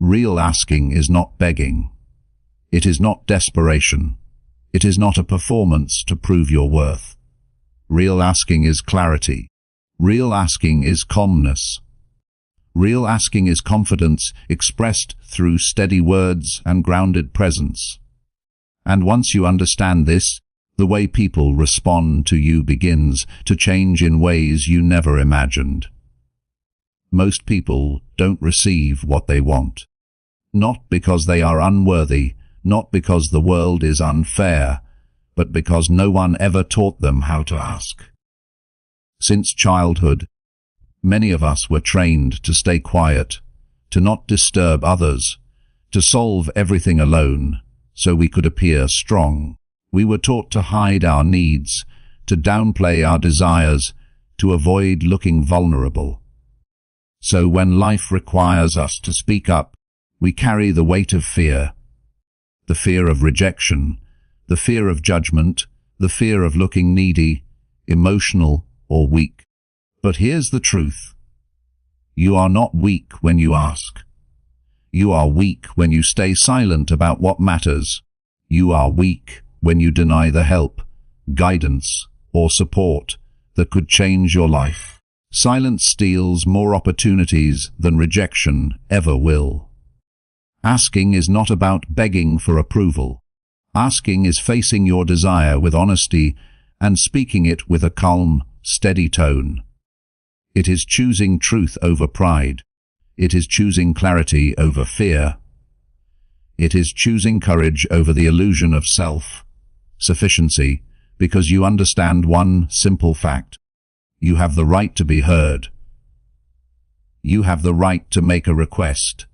Real asking is not begging. It is not desperation. It is not a performance to prove your worth. Real asking is clarity. Real asking is calmness. Real asking is confidence expressed through steady words and grounded presence. And once you understand this, the way people respond to you begins to change in ways you never imagined. Most people don't receive what they want. Not because they are unworthy, not because the world is unfair, but because no one ever taught them how to ask. Since childhood, many of us were trained to stay quiet, to not disturb others, to solve everything alone, so we could appear strong. We were taught to hide our needs, to downplay our desires, to avoid looking vulnerable. So when life requires us to speak up, we carry the weight of fear. The fear of rejection, the fear of judgment, the fear of looking needy, emotional, or weak. But here's the truth. You are not weak when you ask. You are weak when you stay silent about what matters. You are weak when you deny the help, guidance, or support that could change your life. Silence steals more opportunities than rejection ever will. Asking is not about begging for approval. Asking is facing your desire with honesty and speaking it with a calm, steady tone. It is choosing truth over pride. It is choosing clarity over fear. It is choosing courage over the illusion of self-sufficiency, because you understand one simple fact. You have the right to be heard. You have the right to make a request.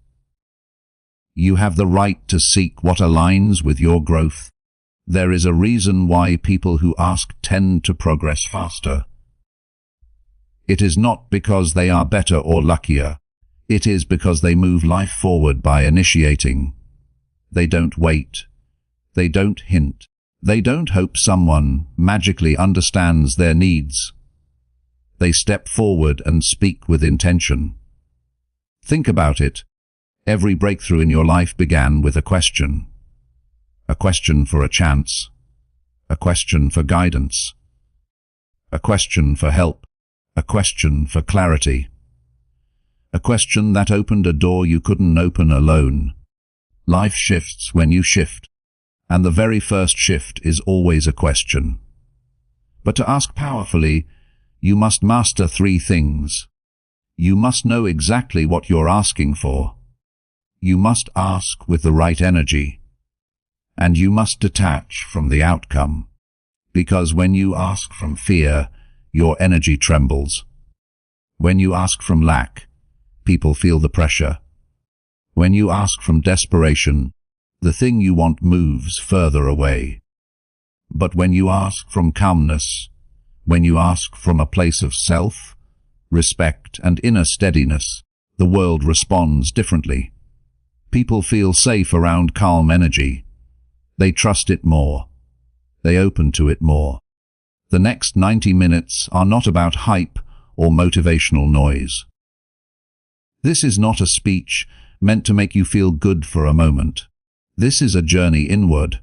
You have the right to seek what aligns with your growth. There is a reason why people who ask tend to progress faster. It is not because they are better or luckier. It is because they move life forward by initiating. They don't wait. They don't hint. They don't hope someone magically understands their needs. They step forward and speak with intention. Think about it. Every breakthrough in your life began with a question. A question for a chance. A question for guidance. A question for help. A question for clarity. A question that opened a door you couldn't open alone. Life shifts when you shift, and the very first shift is always a question. But to ask powerfully, you must master 3 things. You must know exactly what you're asking for. You must ask with the right energy. And you must detach from the outcome. Because when you ask from fear, your energy trembles. When you ask from lack, people feel the pressure. When you ask from desperation, the thing you want moves further away. But when you ask from calmness, when you ask from a place of self, respect, and inner steadiness, the world responds differently. People feel safe around calm energy. They trust it more. They open to it more. The next 90 minutes are not about hype or motivational noise. This is not a speech meant to make you feel good for a moment. This is a journey inward.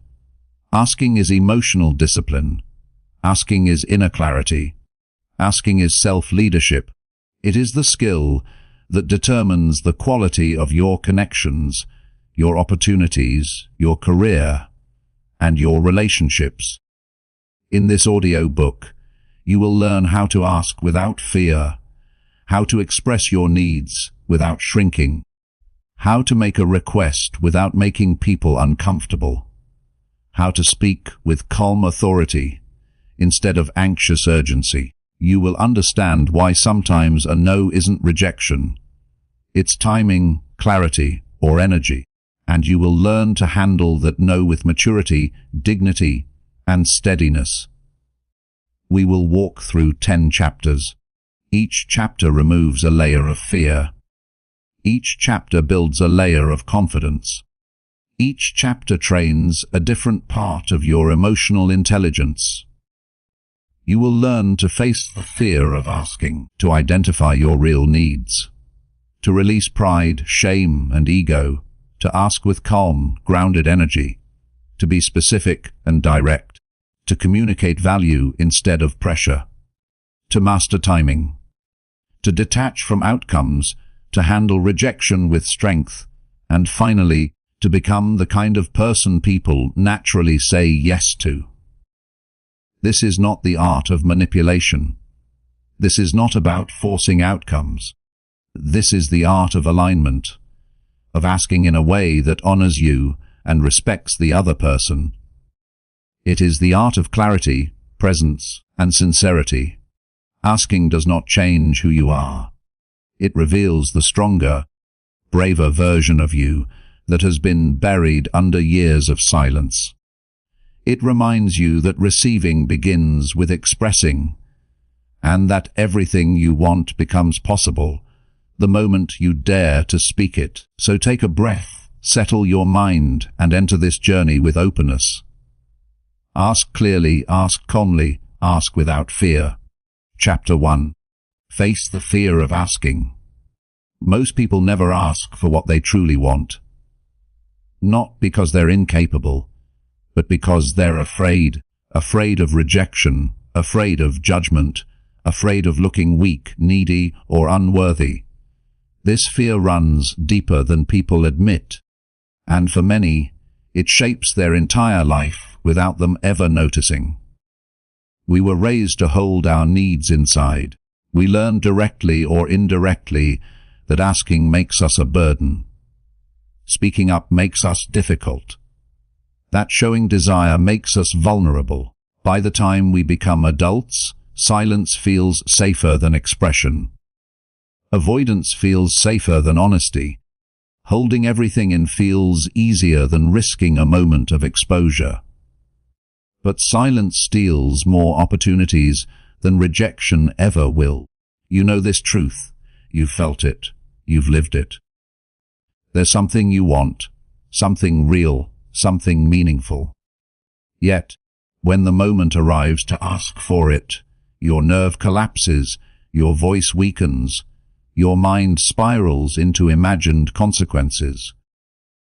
Asking is emotional discipline. Asking is inner clarity. Asking is self-leadership. It is the skill that determines the quality of your connections, your opportunities, your career, and your relationships. In this audiobook, you will learn how to ask without fear, how to express your needs without shrinking, how to make a request without making people uncomfortable, how to speak with calm authority instead of anxious urgency. You will understand why sometimes a no isn't rejection. It's timing, clarity, or energy. And you will learn to handle that no with maturity, dignity, and steadiness. We will walk through 10 chapters. Each chapter removes a layer of fear. Each chapter builds a layer of confidence. Each chapter trains a different part of your emotional intelligence. You will learn to face the fear of asking, to identify your real needs, to release pride, shame, and ego, to ask with calm, grounded energy, to be specific and direct, to communicate value instead of pressure, to master timing, to detach from outcomes, to handle rejection with strength, and finally, to become the kind of person people naturally say yes to. This is not the art of manipulation. This is not about forcing outcomes. This is the art of alignment, of asking in a way that honors you and respects the other person. It is the art of clarity, presence, and sincerity. Asking does not change who you are. It reveals the stronger, braver version of you that has been buried under years of silence. It reminds you that receiving begins with expressing, and that everything you want becomes possible the moment you dare to speak it. So take a breath, settle your mind, and enter this journey with openness. Ask clearly, ask calmly, ask without fear. Chapter 1. Face the fear of asking. Most people never ask for what they truly want. Not because they're incapable, but because they're afraid of rejection, afraid of judgment, afraid of looking weak, needy, or unworthy. This fear runs deeper than people admit, and for many, it shapes their entire life without them ever noticing. We were raised to hold our needs inside. We learn directly or indirectly that asking makes us a burden. Speaking up makes us difficult. That showing desire makes us vulnerable. By the time we become adults, silence feels safer than expression. Avoidance feels safer than honesty. Holding everything in feels easier than risking a moment of exposure. But silence steals more opportunities than rejection ever will. You know this truth. You've felt it. You've lived it. There's something you want, something real, something meaningful. Yet, when the moment arrives to ask for it, your nerve collapses, your voice weakens, your mind spirals into imagined consequences.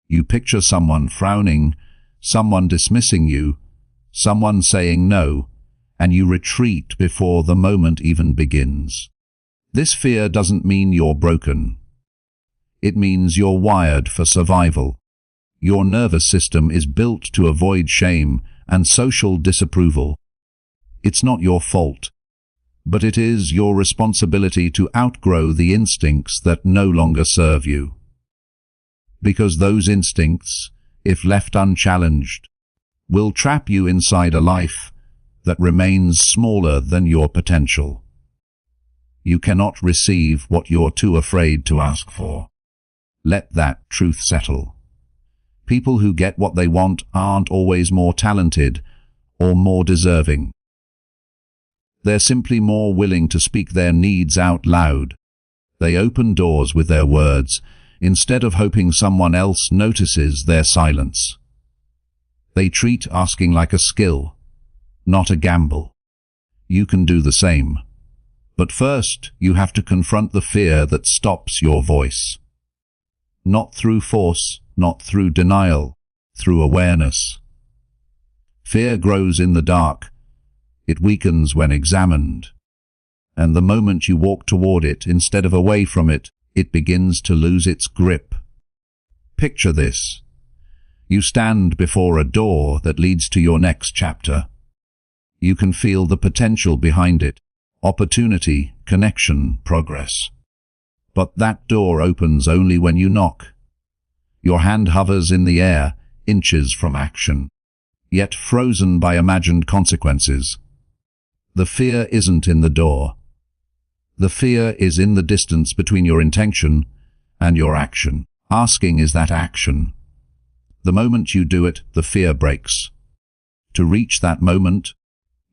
You picture someone frowning, someone dismissing you, someone saying no, and you retreat before the moment even begins. This fear doesn't mean you're broken. It means you're wired for survival. Your nervous system is built to avoid shame and social disapproval. It's not your fault, but it is your responsibility to outgrow the instincts that no longer serve you. Because those instincts, if left unchallenged, will trap you inside a life that remains smaller than your potential. You cannot receive what you're too afraid to ask for. Let that truth settle. People who get what they want aren't always more talented or more deserving. They're simply more willing to speak their needs out loud. They open doors with their words, instead of hoping someone else notices their silence. They treat asking like a skill, not a gamble. You can do the same. But first, you have to confront the fear that stops your voice. Not through force, not through denial, through awareness. Fear grows in the dark. It weakens when examined. And the moment you walk toward it instead of away from it, it begins to lose its grip. Picture this. You stand before a door that leads to your next chapter. You can feel the potential behind it. Opportunity, connection, progress. But that door opens only when you knock. Your hand hovers in the air, inches from action, yet frozen by imagined consequences. The fear isn't in the door. The fear is in the distance between your intention and your action. Asking is that action. The moment you do it, the fear breaks. To reach that moment,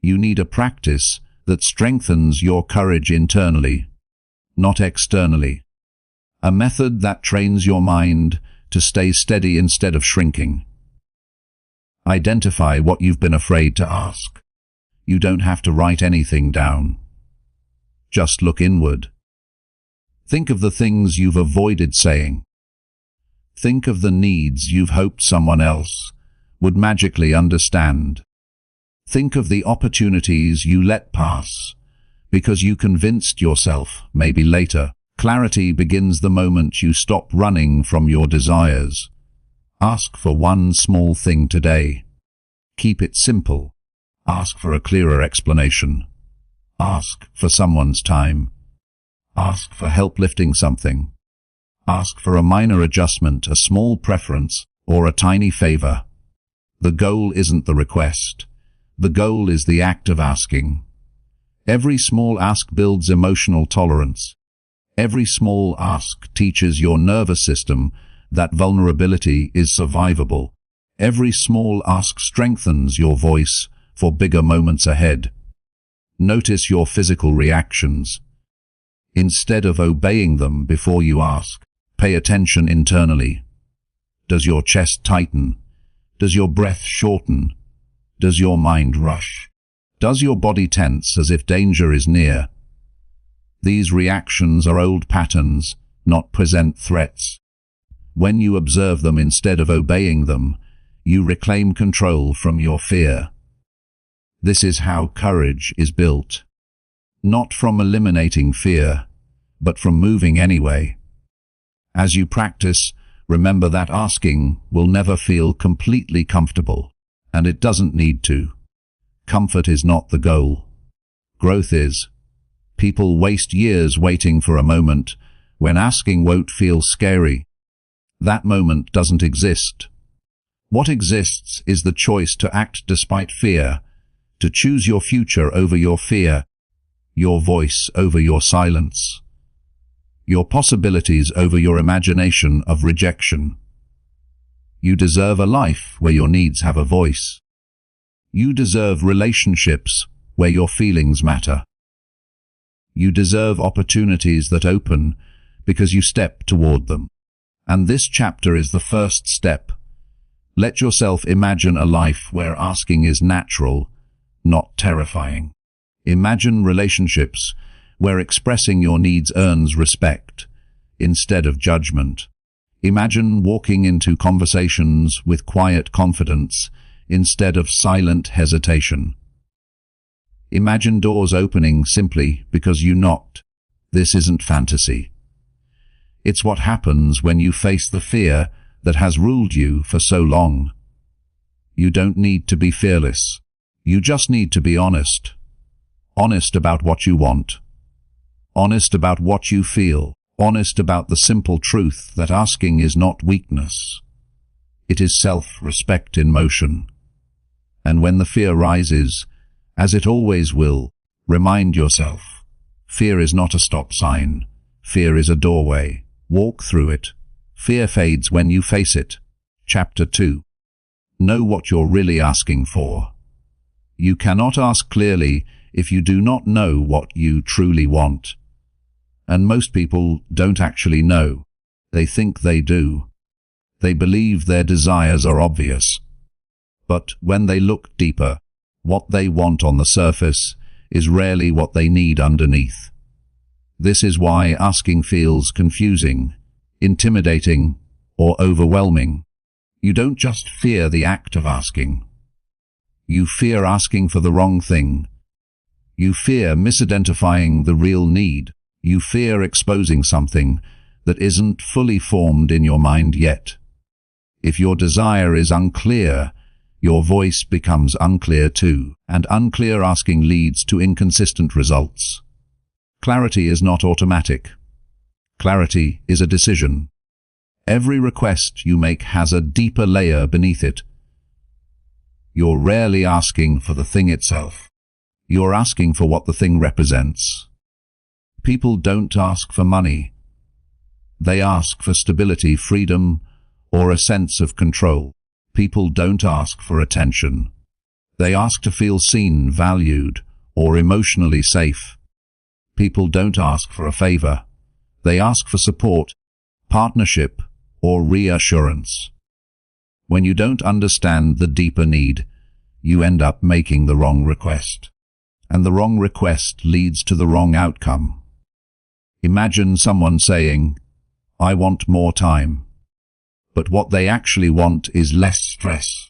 you need a practice that strengthens your courage internally, not externally. A method that trains your mind to stay steady instead of shrinking. Identify what you've been afraid to ask. You don't have to write anything down. Just look inward. Think of the things you've avoided saying. Think of the needs you've hoped someone else would magically understand. Think of the opportunities you let pass because you convinced yourself, maybe later. Clarity begins the moment you stop running from your desires. Ask for one small thing today. Keep it simple. Ask for a clearer explanation. Ask for someone's time. Ask for help lifting something. Ask for a minor adjustment, a small preference, or a tiny favor. The goal isn't the request. The goal is the act of asking. Every small ask builds emotional tolerance. Every small ask teaches your nervous system that vulnerability is survivable. Every small ask strengthens your voice for bigger moments ahead. Notice your physical reactions. Instead of obeying them before you ask, pay attention internally. Does your chest tighten? Does your breath shorten? Does your mind rush? Does your body tense as if danger is near? These reactions are old patterns, not present threats. When you observe them instead of obeying them, you reclaim control from your fear. This is how courage is built. Not from eliminating fear, but from moving anyway. As you practice, remember that asking will never feel completely comfortable, and it doesn't need to. Comfort is not the goal. Growth is. People waste years waiting for a moment when asking won't feel scary. That moment doesn't exist. What exists is the choice to act despite fear, to choose your future over your fear, your voice over your silence, your possibilities over your imagination of rejection. You deserve a life where your needs have a voice. You deserve relationships where your feelings matter. You deserve opportunities that open because you step toward them. And this chapter is the first step. Let yourself imagine a life where asking is natural, not terrifying. Imagine relationships where expressing your needs earns respect instead of judgment. Imagine walking into conversations with quiet confidence instead of silent hesitation. Imagine doors opening simply because you knocked. This isn't fantasy. It's what happens when you face the fear that has ruled you for so long. You don't need to be fearless. You just need to be honest. Honest about what you want. Honest about what you feel. Honest about the simple truth that asking is not weakness. It is self-respect in motion. And when the fear rises, as it always will, remind yourself, fear is not a stop sign. Fear is a doorway. Walk through it. Fear fades when you face it. Chapter 2. Know what you're really asking for. You cannot ask clearly if you do not know what you truly want. And most people don't actually know. They think they do. They believe their desires are obvious. But when they look deeper, what they want on the surface is rarely what they need underneath. This is why asking feels confusing, intimidating, or overwhelming. You don't just fear the act of asking. You fear asking for the wrong thing. You fear misidentifying the real need. You fear exposing something that isn't fully formed in your mind yet. If your desire is unclear, your voice becomes unclear too, and unclear asking leads to inconsistent results. Clarity is not automatic. Clarity is a decision. Every request you make has a deeper layer beneath it. You're rarely asking for the thing itself. You're asking for what the thing represents. People don't ask for money. They ask for stability, freedom, or a sense of control. People don't ask for attention. They ask to feel seen, valued, or emotionally safe. People don't ask for a favor. They ask for support, partnership, or reassurance. When you don't understand the deeper need, you end up making the wrong request. And the wrong request leads to the wrong outcome. Imagine someone saying, "I want more time." But what they actually want is less stress.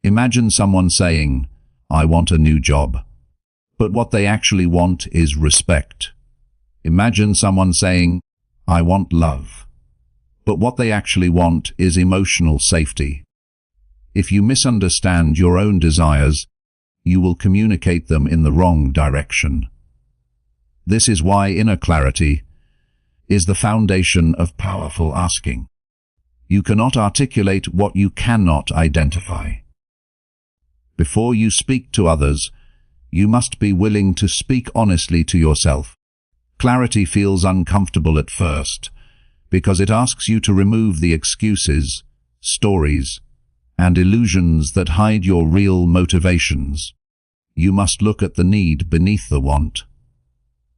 Imagine someone saying, "I want a new job." But what they actually want is respect. Imagine someone saying, "I want love." But what they actually want is emotional safety. If you misunderstand your own desires, you will communicate them in the wrong direction. This is why inner clarity is the foundation of powerful asking. You cannot articulate what you cannot identify. Before you speak to others, you must be willing to speak honestly to yourself. Clarity feels uncomfortable at first, because it asks you to remove the excuses, stories, and illusions that hide your real motivations. You must look at the need beneath the want.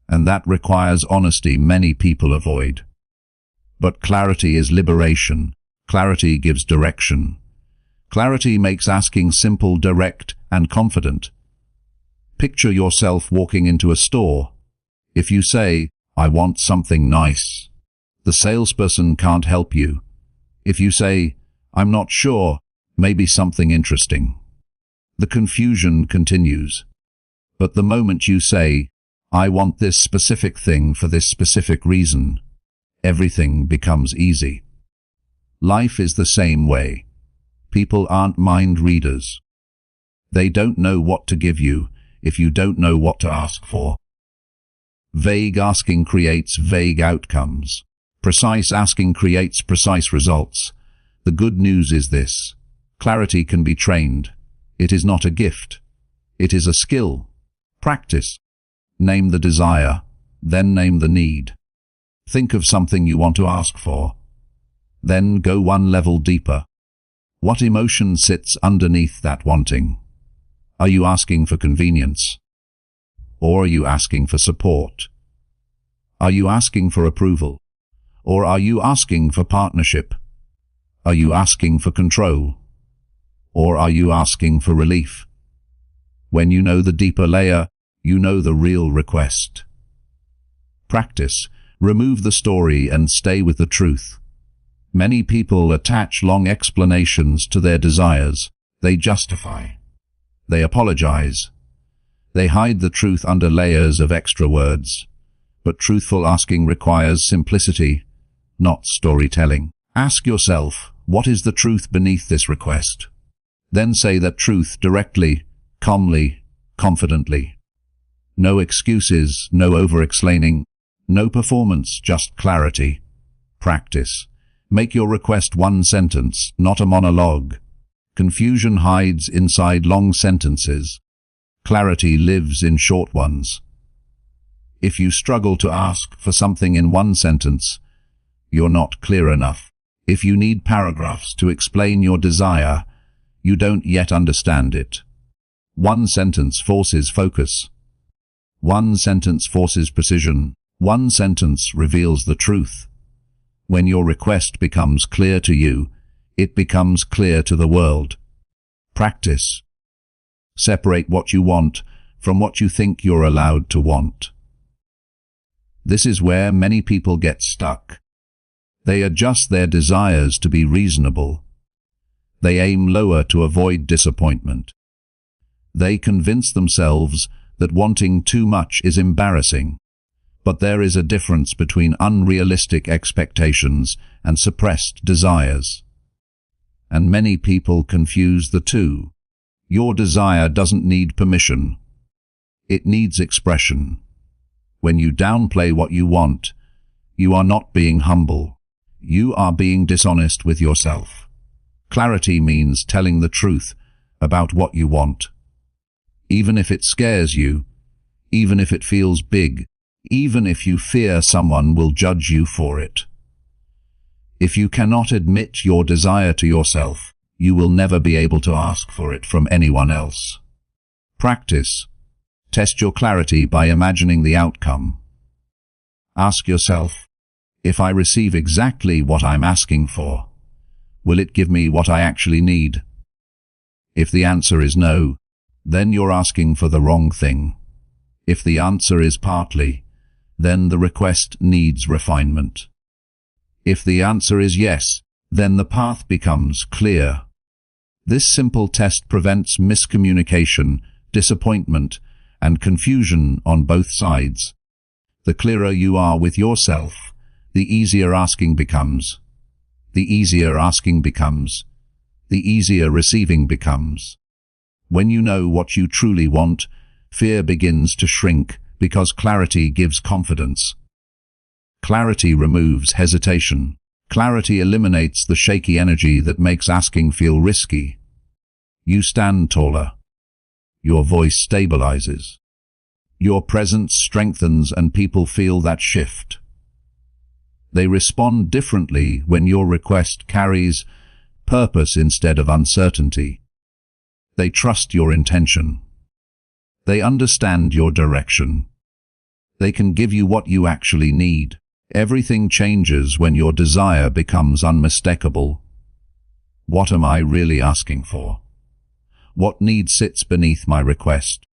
And that requires honesty many people avoid. But clarity is liberation. Clarity gives direction. Clarity makes asking simple, direct, and confident. Picture yourself walking into a store. If you say, "I want something nice," the salesperson can't help you. If you say, "I'm not sure, maybe something interesting," the confusion continues. But the moment you say, "I want this specific thing for this specific reason," everything becomes easy. Life is the same way. People aren't mind readers. They don't know what to give you if you don't know what to ask for. Vague asking creates vague outcomes. Precise asking creates precise results. The good news is this: clarity can be trained. It is not a gift. It is a skill. Practice. Name the desire, then name the need. Think of something you want to ask for. Then go one level deeper. What emotion sits underneath that wanting? Are you asking for convenience? Or are you asking for support? Are you asking for approval? Or are you asking for partnership? Are you asking for control? Or are you asking for relief? When you know the deeper layer, you know the real request. Practice. Remove the story and stay with the truth. Many people attach long explanations to their desires. They justify. They apologize. They hide the truth under layers of extra words. But truthful asking requires simplicity, not storytelling. Ask yourself, what is the truth beneath this request? Then say that truth directly, calmly, confidently. No excuses, no over-explaining, no performance, just clarity. Practice. Make your request one sentence, not a monologue. Confusion hides inside long sentences. Clarity lives in short ones. If you struggle to ask for something in one sentence, you're not clear enough. If you need paragraphs to explain your desire, you don't yet understand it. One sentence forces focus. One sentence forces precision. One sentence reveals the truth. When your request becomes clear to you, it becomes clear to the world. Practice. Separate what you want from what you think you're allowed to want. This is where many people get stuck. They adjust their desires to be reasonable. They aim lower to avoid disappointment. They convince themselves that wanting too much is embarrassing. But there is a difference between unrealistic expectations and suppressed desires. And many people confuse the two. Your desire doesn't need permission. It needs expression. When you downplay what you want, you are not being humble. You are being dishonest with yourself. Clarity means telling the truth about what you want. Even if it scares you, even if it feels big, even if you fear someone will judge you for it. If you cannot admit your desire to yourself, you will never be able to ask for it from anyone else. Practice. Test your clarity by imagining the outcome. Ask yourself, if I receive exactly what I'm asking for, will it give me what I actually need? If the answer is no, then you're asking for the wrong thing. If the answer is partly, then the request needs refinement. If the answer is yes, then the path becomes clear. This simple test prevents miscommunication, disappointment, and confusion on both sides. The clearer you are with yourself, the easier asking becomes. The easier asking becomes. The easier receiving becomes. When you know what you truly want, fear begins to shrink because clarity gives confidence. Clarity removes hesitation. Clarity eliminates the shaky energy that makes asking feel risky. You stand taller. Your voice stabilizes. Your presence strengthens and people feel that shift. They respond differently when your request carries purpose instead of uncertainty. They trust your intention. They understand your direction. They can give you what you actually need. Everything changes when your desire becomes unmistakable. What am I really asking for? What need sits beneath my request?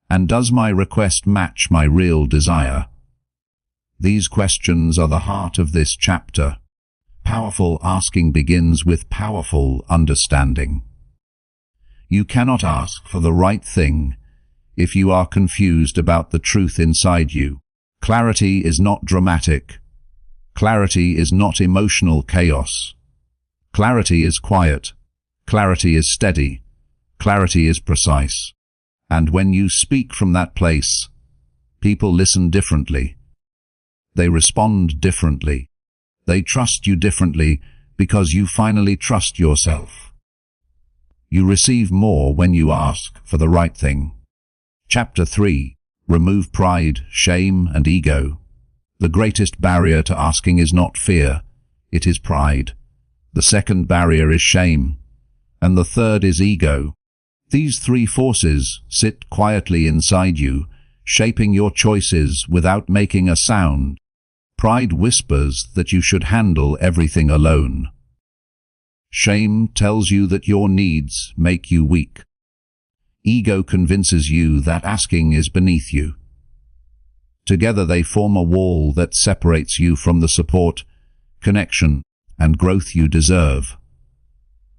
And does my request match my real desire? These questions are the heart of this chapter. Powerful asking begins with powerful understanding. You cannot ask for the right thing if you are confused about the truth inside you. Clarity is not dramatic. Clarity is not emotional chaos. Clarity is quiet. Clarity is steady. Clarity is precise. And when you speak from that place, people listen differently. They respond differently. They trust you differently because you finally trust yourself. You receive more when you ask for the right thing. Chapter 3. Remove pride, shame, and ego. The greatest barrier to asking is not fear, it is pride. The second barrier is shame, and the third is ego. These three forces sit quietly inside you, shaping your choices without making a sound. Pride whispers that you should handle everything alone. Shame tells you that your needs make you weak. Ego convinces you that asking is beneath you. Together they form a wall that separates you from the support, connection, and growth you deserve.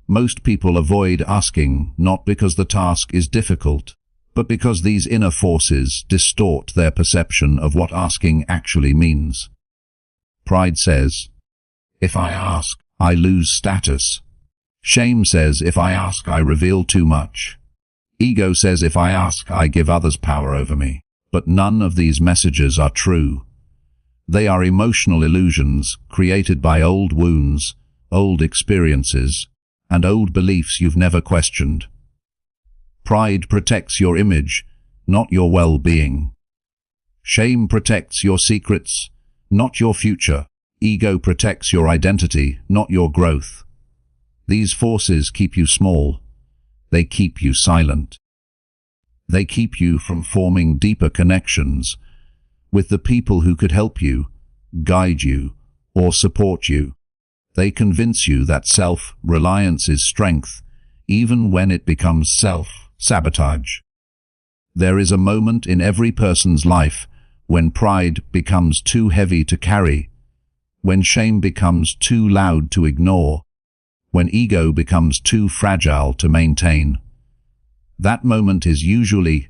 Most people avoid asking not because the task is difficult, but because these inner forces distort their perception of what asking actually means. Pride says, if I ask, I lose status. Shame says, if I ask, I reveal too much. Ego says, if I ask, I give others power over me. But none of these messages are true. They are emotional illusions created by old wounds, old experiences, and old beliefs you've never questioned. Pride protects your image, not your well-being. Shame protects your secrets, not your future. Ego protects your identity, not your growth. These forces keep you small. They keep you silent. They keep you from forming deeper connections with the people who could help you, guide you, or support you. They convince you that self-reliance is strength, even when it becomes self-sabotage. There is a moment in every person's life when pride becomes too heavy to carry, when shame becomes too loud to ignore, when ego becomes too fragile to maintain. That moment is usually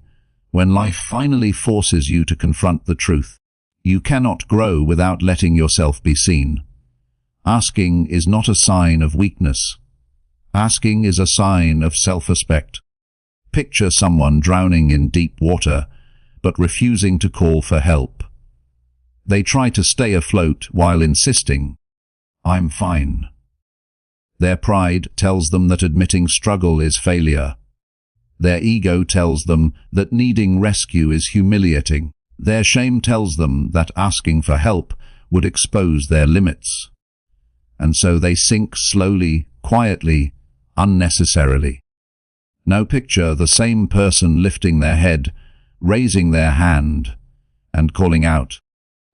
when life finally forces you to confront the truth. You cannot grow without letting yourself be seen. Asking is not a sign of weakness. Asking is a sign of self-respect. Picture someone drowning in deep water, but refusing to call for help. They try to stay afloat while insisting, "I'm fine." Their pride tells them that admitting struggle is failure. Their ego tells them that needing rescue is humiliating. Their shame tells them that asking for help would expose their limits. And so they sink slowly, quietly, unnecessarily. Now picture the same person lifting their head, raising their hand, and calling out.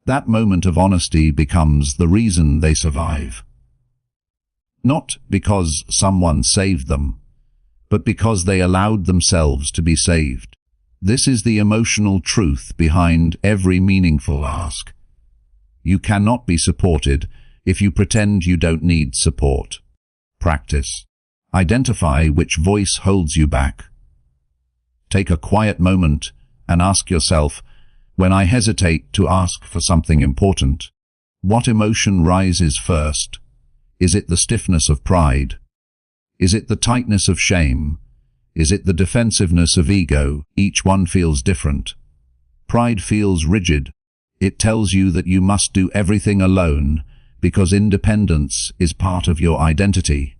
That moment of honesty becomes the reason they survive. Not because someone saved them, but because they allowed themselves to be saved. This is the emotional truth behind every meaningful ask. You cannot be supported if you pretend you don't need support. Practice. Identify which voice holds you back. Take a quiet moment and ask yourself, when I hesitate to ask for something important, what emotion rises first? Is it the stiffness of pride? Is it the tightness of shame? Is it the defensiveness of ego? Each one feels different. Pride feels rigid. It tells you that you must do everything alone because independence is part of your identity.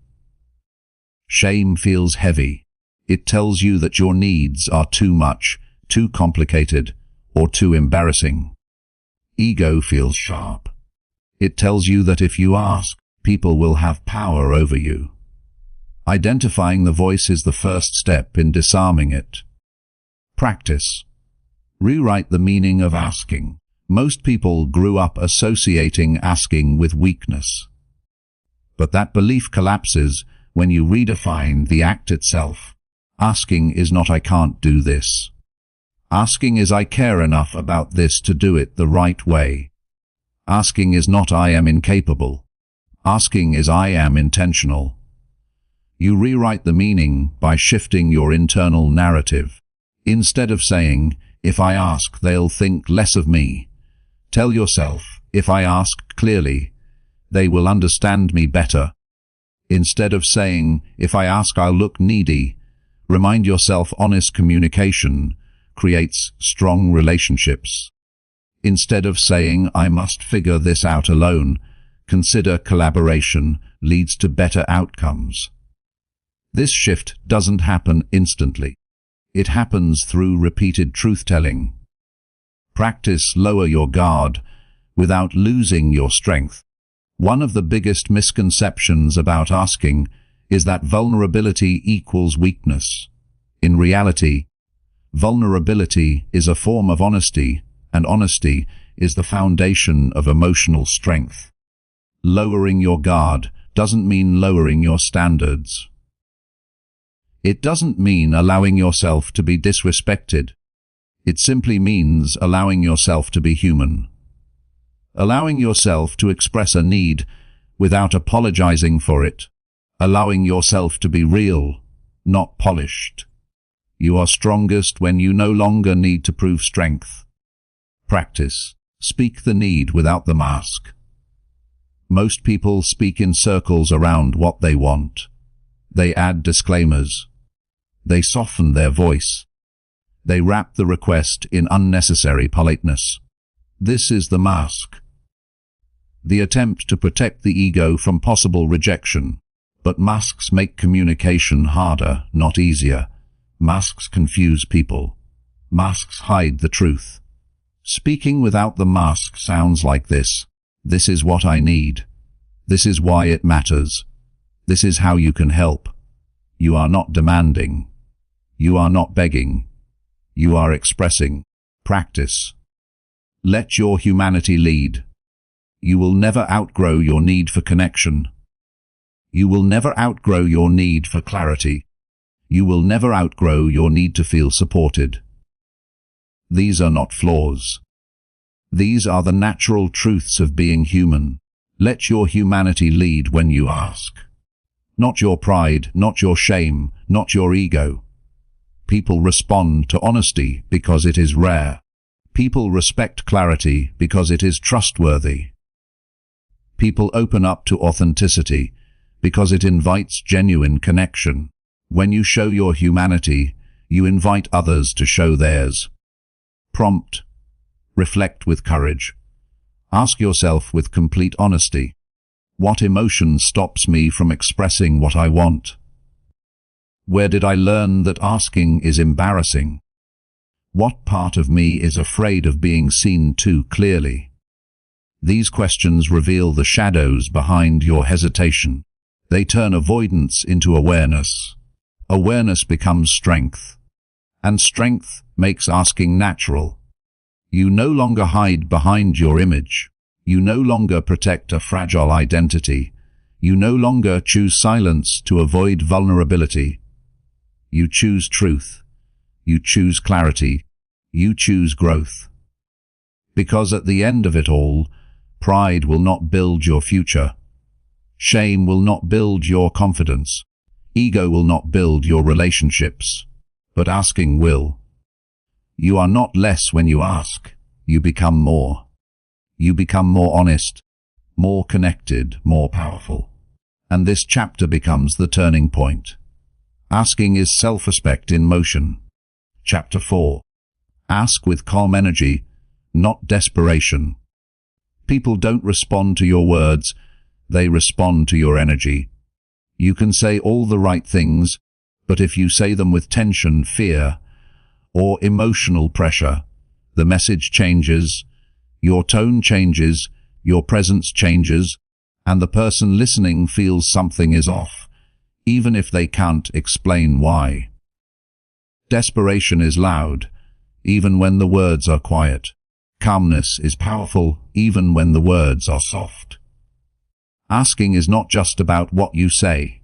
Shame feels heavy. It tells you that your needs are too much, too complicated, or too embarrassing. Ego feels sharp. It tells you that if you ask, people will have power over you. Identifying the voice is the first step in disarming it. Practice. Rewrite the meaning of asking. Most people grew up associating asking with weakness. But that belief collapses when you redefine the act itself. Asking is not "I can't do this." Asking is "I care enough about this to do it the right way." Asking is not "I am incapable." Asking is "I am intentional." You rewrite the meaning by shifting your internal narrative. Instead of saying, "If I ask, they'll think less of me," tell yourself, "If I ask clearly, they will understand me better." Instead of saying, "If I ask, I'll look needy," remind yourself honest communication creates strong relationships. Instead of saying, "I must figure this out alone," consider collaboration leads to better outcomes. This shift doesn't happen instantly. It happens through repeated truth-telling. Practice lower your guard without losing your strength. One of the biggest misconceptions about asking is that vulnerability equals weakness. In reality, vulnerability is a form of honesty, and honesty is the foundation of emotional strength. Lowering your guard doesn't mean lowering your standards. It doesn't mean allowing yourself to be disrespected. It simply means allowing yourself to be human. Allowing yourself to express a need without apologizing for it. Allowing yourself to be real, not polished. You are strongest when you no longer need to prove strength. Practice. Speak the need without the mask. Most people speak in circles around what they want. They add disclaimers. They soften their voice. They wrap the request in unnecessary politeness. This is the mask. The attempt to protect the ego from possible rejection. But masks make communication harder, not easier. Masks confuse people. Masks hide the truth. Speaking without the mask sounds like this. "This is what I need. This is why it matters. This is how you can help." You are not demanding. You are not begging. You are expressing. Practice. Let your humanity lead. You will never outgrow your need for connection. You will never outgrow your need for clarity. You will never outgrow your need to feel supported. These are not flaws. These are the natural truths of being human. Let your humanity lead when you ask. Not your pride, not your shame, not your ego. People respond to honesty because it is rare. People respect clarity because it is trustworthy. People open up to authenticity because it invites genuine connection. When you show your humanity, you invite others to show theirs. Prompt. Reflect with courage. Ask yourself with complete honesty, what emotion stops me from expressing what I want? Where did I learn that asking is embarrassing? What part of me is afraid of being seen too clearly? These questions reveal the shadows behind your hesitation. They turn avoidance into awareness. Awareness becomes strength. And strength makes asking natural. You no longer hide behind your image. You no longer protect a fragile identity. You no longer choose silence to avoid vulnerability. You choose truth. You choose clarity. You choose growth. Because at the end of it all, pride will not build your future. Shame will not build your confidence. Ego will not build your relationships. But asking will. You are not less when you ask. You become more. You become more honest, more connected, more powerful. And this chapter becomes the turning point. Asking is self-respect in motion. Chapter 4. Ask with calm energy, not desperation. People don't respond to your words, they respond to your energy. You can say all the right things, but if you say them with tension, fear, or emotional pressure, the message changes, your tone changes, your presence changes, and the person listening feels something is off, even if they can't explain why. Desperation is loud, even when the words are quiet. Calmness is powerful, even when the words are soft. Asking is not just about what you say.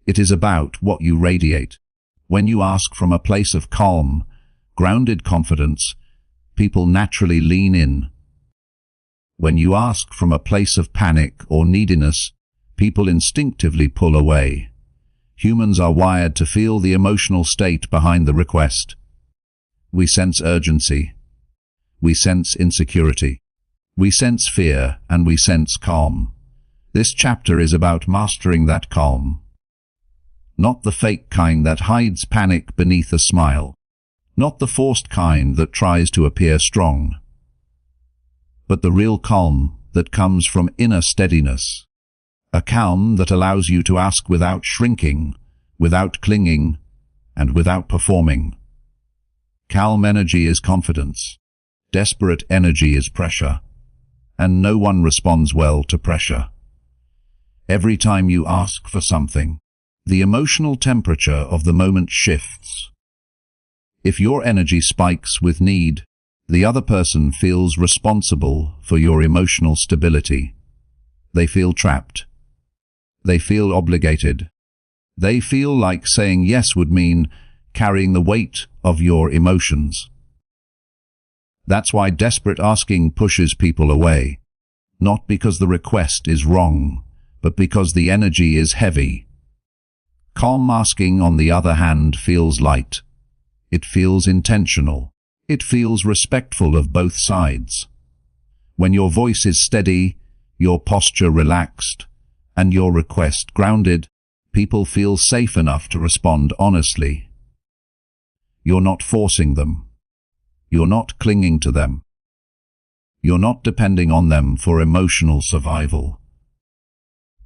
It is about what you radiate. When you ask from a place of calm, grounded confidence, people naturally lean in. When you ask from a place of panic or neediness, people instinctively pull away. Humans are wired to feel the emotional state behind the request. We sense urgency. We sense insecurity. We sense fear, and we sense calm. This chapter is about mastering that calm. Not the fake kind that hides panic beneath a smile. Not the forced kind that tries to appear strong. But the real calm that comes from inner steadiness. A calm that allows you to ask without shrinking, without clinging, and without performing. Calm energy is confidence. Desperate energy is pressure. And no one responds well to pressure. Every time you ask for something, the emotional temperature of the moment shifts. If your energy spikes with need, the other person feels responsible for your emotional stability. They feel trapped. They feel obligated. They feel like saying yes would mean carrying the weight of your emotions. That's why desperate asking pushes people away. Not because the request is wrong, but because the energy is heavy. Calm asking, on the other hand, feels light. It feels intentional. It feels respectful of both sides. When your voice is steady, your posture relaxed, and your request grounded, people feel safe enough to respond honestly. You're not forcing them. You're not clinging to them. You're not depending on them for emotional survival.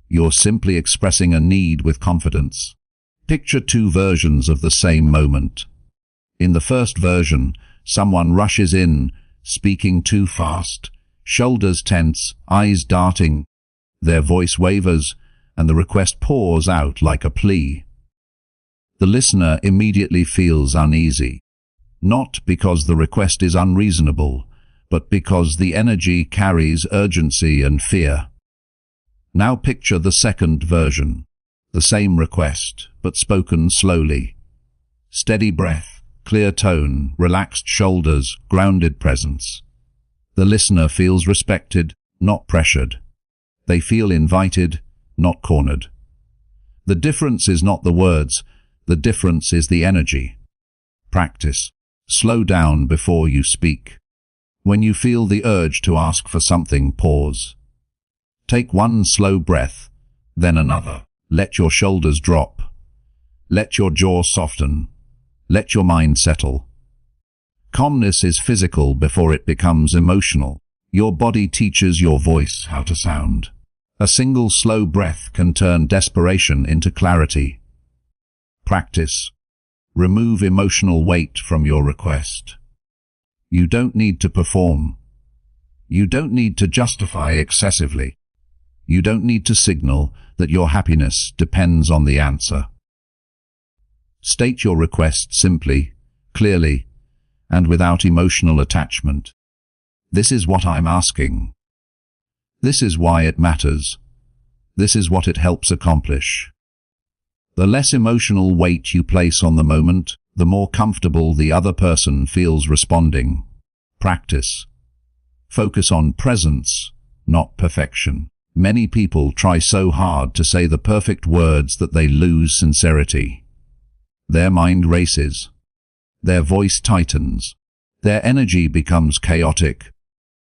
You're simply expressing a need with confidence. Picture two versions of the same moment. In the first version, someone rushes in, speaking too fast, shoulders tense, eyes darting. Their voice wavers, and the request pours out like a plea. The listener immediately feels uneasy. Not because the request is unreasonable, but because the energy carries urgency and fear. Now picture the second version. The same request, but spoken slowly. Steady breath, clear tone, relaxed shoulders, grounded presence. The listener feels respected, not pressured. They feel invited, not cornered. The difference is not the words, the difference is the energy. Practice. Slow down before you speak. When you feel the urge to ask for something, pause. Take one slow breath, then another. Let your shoulders drop. Let your jaw soften. Let your mind settle. Calmness is physical before it becomes emotional. Your body teaches your voice how to sound. A single slow breath can turn desperation into clarity. Practice. Remove emotional weight from your request. You don't need to perform. You don't need to justify excessively. You don't need to signal that your happiness depends on the answer. State your request simply, clearly, and without emotional attachment. This is what I'm asking. This is why it matters. This is what it helps accomplish. The less emotional weight you place on the moment, the more comfortable the other person feels responding. Practice. Focus on presence, not perfection. Many people try so hard to say the perfect words that they lose sincerity. Their mind races. Their voice tightens. Their energy becomes chaotic.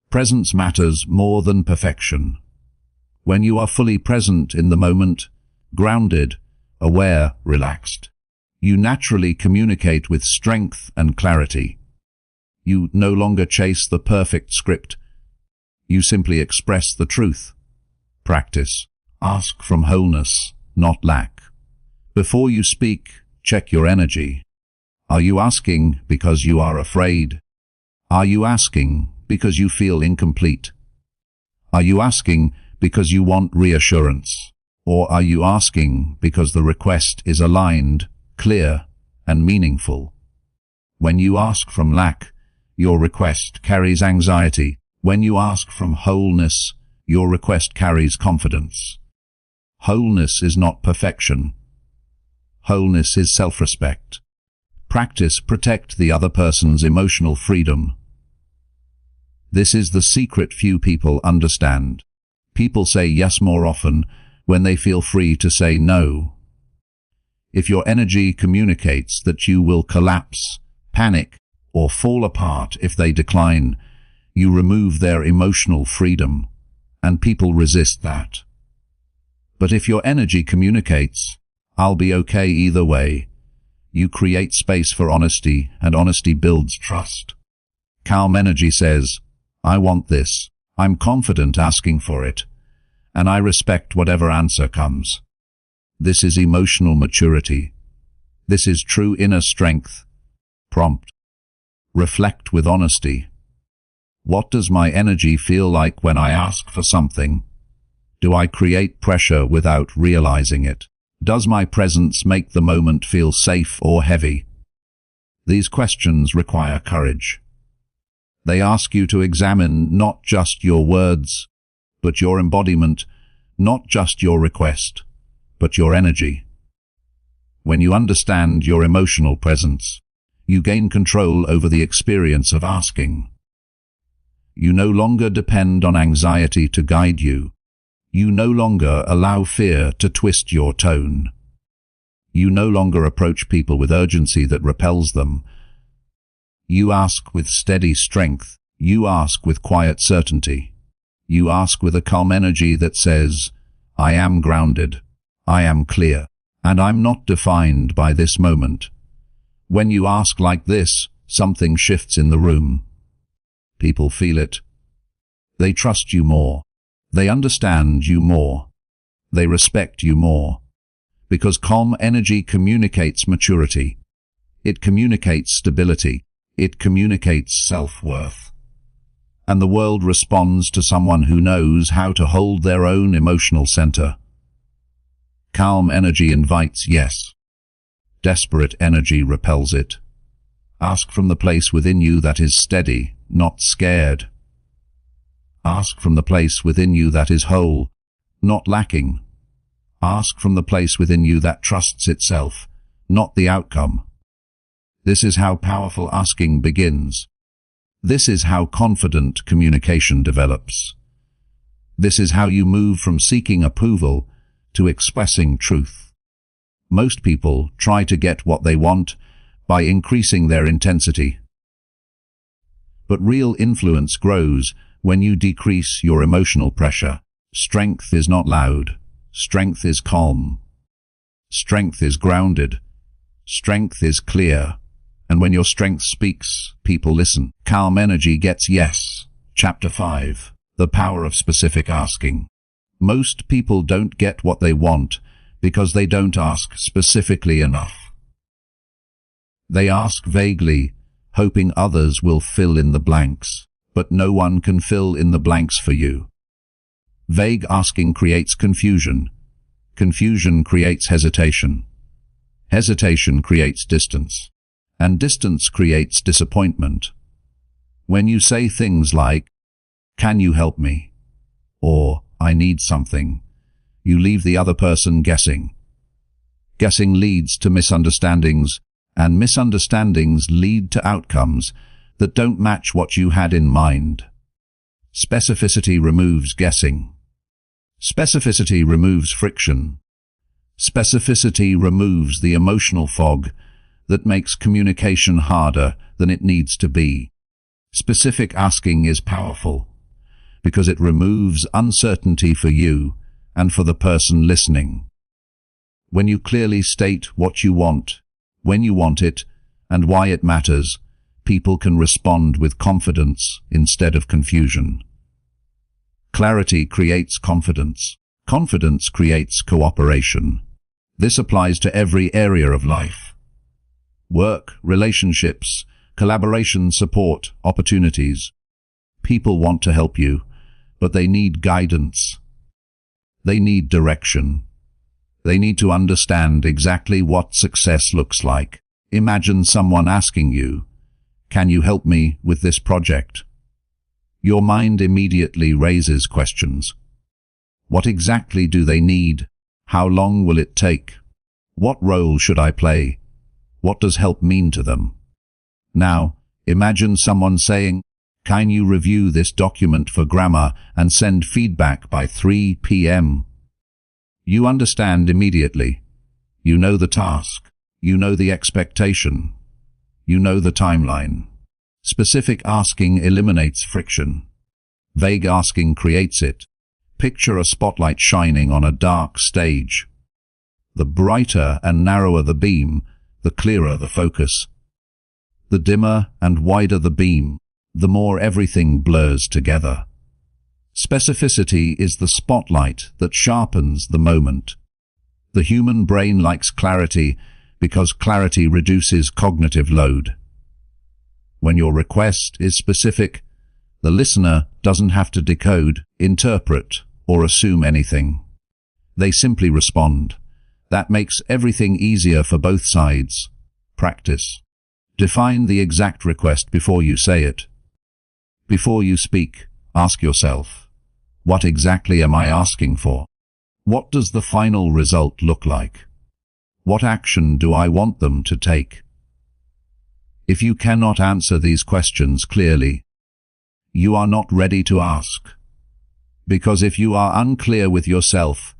Presence matters more than perfection. When you are fully present in the moment, grounded, aware, relaxed, you naturally communicate with strength and clarity. You no longer chase the perfect script. You simply express the truth. Practice. Ask from wholeness, not lack. Before you speak, check your energy. Are you asking because you are afraid? Are you asking because you feel incomplete? Are you asking because you want reassurance? Or are you asking because the request is aligned, clear, and meaningful? When you ask from lack, your request carries anxiety. When you ask from wholeness, your request carries confidence. Wholeness is not perfection. Wholeness is self-respect. Practice protect the other person's emotional freedom. This is the secret few people understand. People say yes more often when they feel free to say no. If your energy communicates that you will collapse, panic, or fall apart if they decline, you remove their emotional freedom, and people resist that. But if your energy communicates, "I'll be okay either way," you create space for honesty, and honesty builds trust. Calm energy says, "I want this. I'm confident asking for it, and I respect whatever answer comes." This is emotional maturity. This is true inner strength. Prompt. Reflect with honesty. What does my energy feel like when I ask for something? Do I create pressure without realizing it? Does my presence make the moment feel safe or heavy? These questions require courage. They ask you to examine not just your words, but your embodiment, not just your request, but your energy. When you understand your emotional presence, you gain control over the experience of asking. You no longer depend on anxiety to guide you. You no longer allow fear to twist your tone. You no longer approach people with urgency that repels them. You ask with steady strength. You ask with quiet certainty. You ask with a calm energy that says, "I am grounded, I am clear, and I'm not defined by this moment." When you ask like this, something shifts in the room. People feel it. They trust you more. They understand you more. They respect you more. Because calm energy communicates maturity. It communicates stability. It communicates self-worth. And the world responds to someone who knows how to hold their own emotional center. Calm energy invites yes. Desperate energy repels it. Ask from the place within you that is steady, not scared. Ask from the place within you that is whole, not lacking. Ask from the place within you that trusts itself, not the outcome. This is how powerful asking begins. This is how confident communication develops. This is how you move from seeking approval to expressing truth. Most people try to get what they want by increasing their intensity. But real influence grows when you decrease your emotional pressure. Strength is not loud. Strength is calm. Strength is grounded. Strength is clear. And when your strength speaks, people listen. Calm energy gets yes. Chapter 5. The power of specific asking. Most people don't get what they want because they don't ask specifically enough. They ask vaguely, hoping others will fill in the blanks, but no one can fill in the blanks for you. Vague asking creates confusion. Confusion creates hesitation. Hesitation creates distance. And distance creates disappointment. When you say things like, "Can you help me?" or "I need something," you leave the other person guessing. Guessing leads to misunderstandings, and misunderstandings lead to outcomes that don't match what you had in mind. Specificity removes guessing. Specificity removes friction. Specificity removes the emotional fog that makes communication harder than it needs to be. Specific asking is powerful because it removes uncertainty for you and for the person listening. When you clearly state what you want, when you want it, and why it matters, people can respond with confidence instead of confusion. Clarity creates confidence. Confidence creates cooperation. This applies to every area of life. Work, relationships, collaboration, support, opportunities. People want to help you, but they need guidance. They need direction. They need to understand exactly what success looks like. Imagine someone asking you, "Can you help me with this project?" Your mind immediately raises questions. What exactly do they need? How long will it take? What role should I play? What does help mean to them? Now, imagine someone saying, "Can you review this document for grammar and send feedback by 3 p.m.? You understand immediately. You know the task. You know the expectation. You know the timeline. Specific asking eliminates friction. Vague asking creates it. Picture a spotlight shining on a dark stage. The brighter and narrower the beam, the clearer the focus. The dimmer and wider the beam, the more everything blurs together. Specificity is the spotlight that sharpens the moment. The human brain likes clarity because clarity reduces cognitive load. When your request is specific, the listener doesn't have to decode, interpret, or assume anything. They simply respond. That makes everything easier for both sides. Practice. Define the exact request before you say it. Before you speak, ask yourself, what exactly am I asking for? What does the final result look like? What action do I want them to take? If you cannot answer these questions clearly, you are not ready to ask. Because if you are unclear with yourself,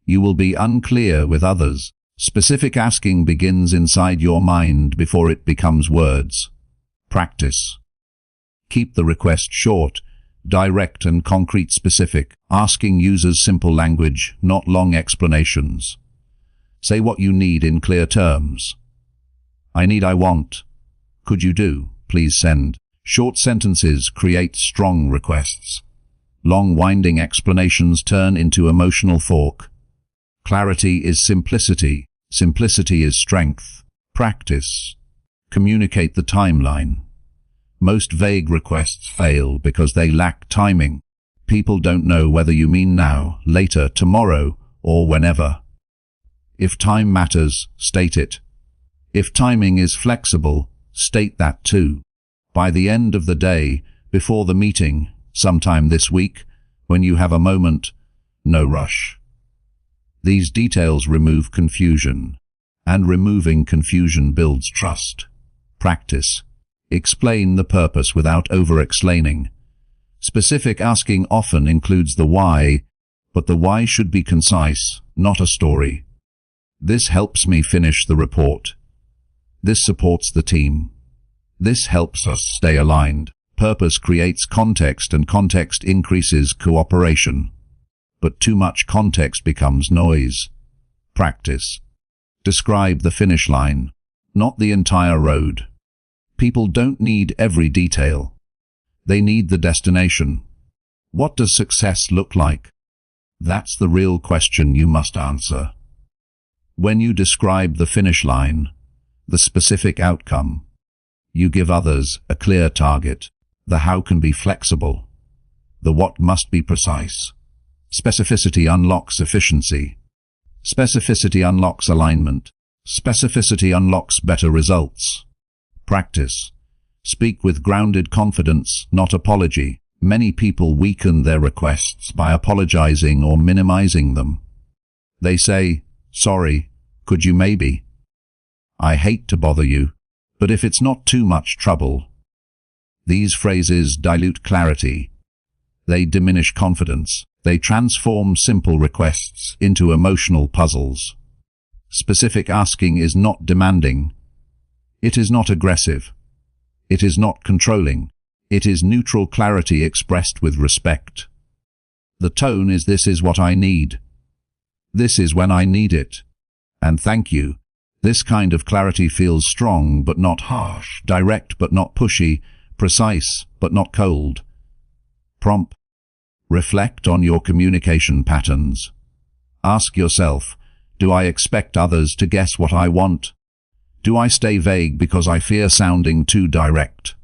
you will be unclear with others. Specific asking begins inside your mind before it becomes words. Practice. Keep the request short, direct and concrete. Specific asking uses simple language, not long explanations. Say what you need in clear terms. I need, I want. Could you do? Please send. Short sentences create strong requests. Long winding explanations turn into emotional fork. Clarity is simplicity. Simplicity is strength. Practice. Communicate the timeline. Most vague requests fail because they lack timing. People don't know whether you mean now, later, tomorrow, or whenever. If time matters, state it. If timing is flexible, state that too. By the end of the day, before the meeting, sometime this week, when you have a moment, no rush. These details remove confusion, and removing confusion builds trust. Practice. Explain the purpose without over-explaining. Specific asking often includes the why, but the why should be concise, not a story. This helps me finish the report. This supports the team. This helps us stay aligned. Purpose creates context, and context increases cooperation. But too much context becomes noise. Practice. Describe the finish line, not the entire road. People don't need every detail. They need the destination. What does success look like? That's the real question you must answer. When you describe the finish line, the specific outcome, you give others a clear target. The how can be flexible. The what must be precise. Specificity unlocks efficiency. Specificity unlocks alignment. Specificity unlocks better results. Practice. Speak with grounded confidence, not apology. Many people weaken their requests by apologizing or minimizing them. They say, "Sorry, could you maybe?" I hate to bother you, but if it's not too much trouble. These phrases dilute clarity. They diminish confidence. They transform simple requests into emotional puzzles. Specific asking is not demanding. It is not aggressive. It is not controlling. It is neutral clarity expressed with respect. The tone is, this is what I need. This is when I need it. And thank you. This kind of clarity feels strong but not harsh, direct but not pushy, precise but not cold. Prompt. Reflect on your communication patterns. Ask yourself, do I expect others to guess what I want? Do I stay vague because I fear sounding too direct?